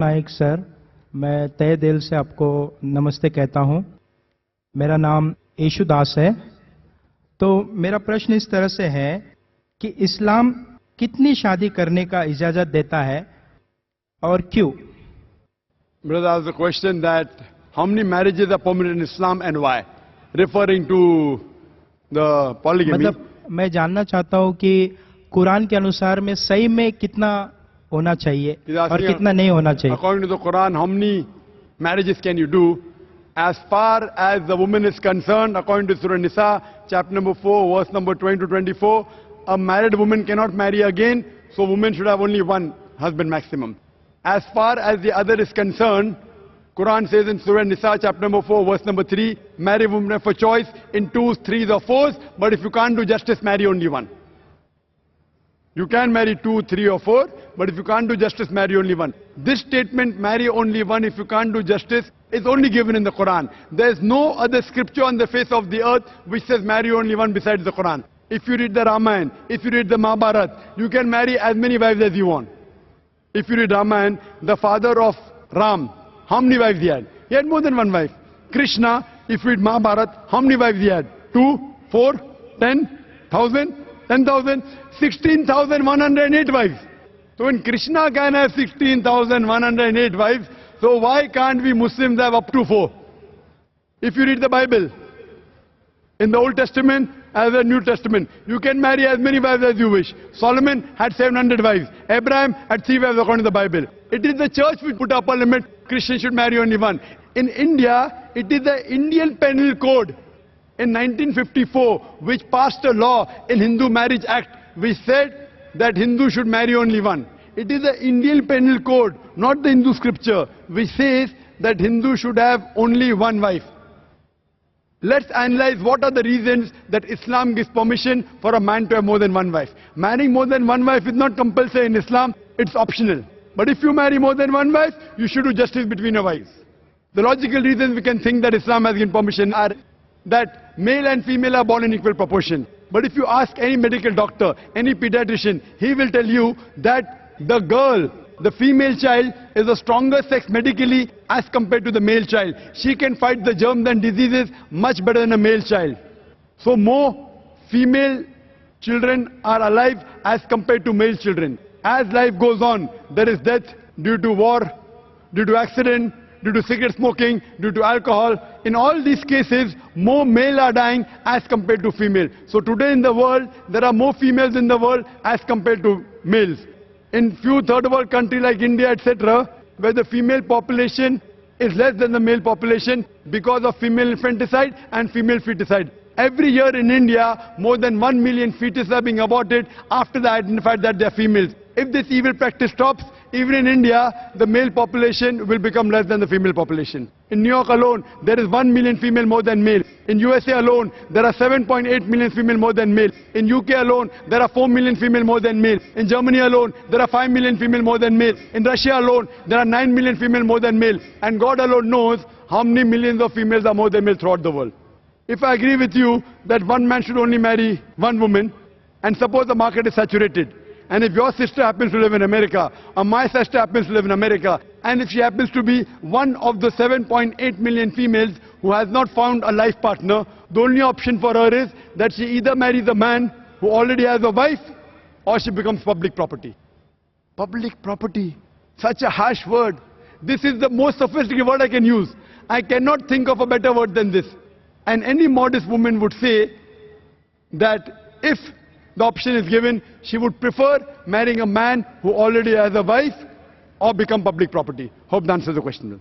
Naik sir, मैं तहे दिल से आपको नमस्ते कहता हूं। मेरा नाम येशुदास है। तो मेरा प्रश्न इस तरह से है कि इस्लाम कितनी शादी करने का इजाजत देता है और क्यों? Brother asked the question that how many marriages are permitted in Islam and why, referring to the polygamy. मतलब मैं जानना चाहता हूं कि कुरान के अनुसार में सही में कितना होना चाहिए और कितना नहीं होना चाहिए। According to the Quran, how many marriages can you do? As far as the woman is concerned, according to Surah Nisa, chapter number 4, verse number 20 to 24, a married woman cannot marry again, so women should have only one husband maximum. As far as the other is concerned, Quran says in Surah Nisa, chapter number 4, verse number 3, marry women for choice in 2s, 3s or 4s, but if you can't do justice, marry only one. You can marry 2, 3 or 4, but if you can't do justice, marry only one. This statement, marry only one if you can't do justice, is only given in the Quran. There is no other scripture on the face of the earth which says marry only one besides the Quran. If you read the Ramayana, if you read the Mahabharata, you can marry as many wives as you want. If you read Ramayana, the father of Ram, how many wives he had? He had more than one wife. Krishna, if you read Mahabharata, how many wives he had? 2, 4, 10, 1,000, 10,000, 16,108 wives. So when Krishna can have 16,108 wives, so why can't we Muslims have up to 4? If you read the Bible, in the Old Testament as the New Testament, you can marry as many wives as you wish. Solomon had 700 wives. Abraham had 3 wives according to the Bible. It is the church which put up a limit. Christians should marry only one. In India, it is the Indian Penal Code in 1954 which passed a law in Hindu Marriage Act which said that Hindu should marry only one. It is the Indian Penal Code, not the Hindu scripture, which says that Hindu should have only one wife. Let's analyze what are the reasons that Islam gives permission for a man to have more than one wife. Marrying more than one wife is not compulsory in Islam, it's optional. But if you marry more than one wife, you should do justice between your wives. The logical reasons we can think that Islam has given permission are that male and female are born in equal proportion. But if you ask any medical doctor, any pediatrician, he will tell you that the girl, the female child, is a stronger sex medically as compared to the male child. She can fight the germs and diseases much better than a male child. So more female children are alive as compared to male children. As life goes on, there is death due to war, due to accident, due to cigarette smoking, due to alcohol. In all these cases, more male are dying as compared to female. So today in the world, there are more females in the world as compared to males. In few third world countries like India, etc., where the female population is less than the male population because of female infanticide and female feticide. Every year in India, more than 1 million fetuses are being aborted after they identified that they are females. If this evil practice stops, even in India, the male population will become less than the female population. In New York alone, there is 1 million female more than male. In USA alone, there are 7.8 million female more than male. In UK alone, there are 4 million female more than male. In Germany alone, there are 5 million female more than male. In Russia alone, there are 9 million female more than male. And God alone knows how many millions of females are more than male throughout the world. If I agree with you that one man should only marry one woman, and suppose the market is saturated, and if your sister happens to live in America, or my sister happens to live in America, and if she happens to be one of the 7.8 million females who has not found a life partner, the only option for her is that she either marries a man who already has a wife, or she becomes public property. Public property, such a harsh word. This is the most sophisticated word I can use. I cannot think of a better word than this. And any modest woman would say that if the option is given, she would prefer marrying a man who already has a wife or become public property. Hope that answers the question.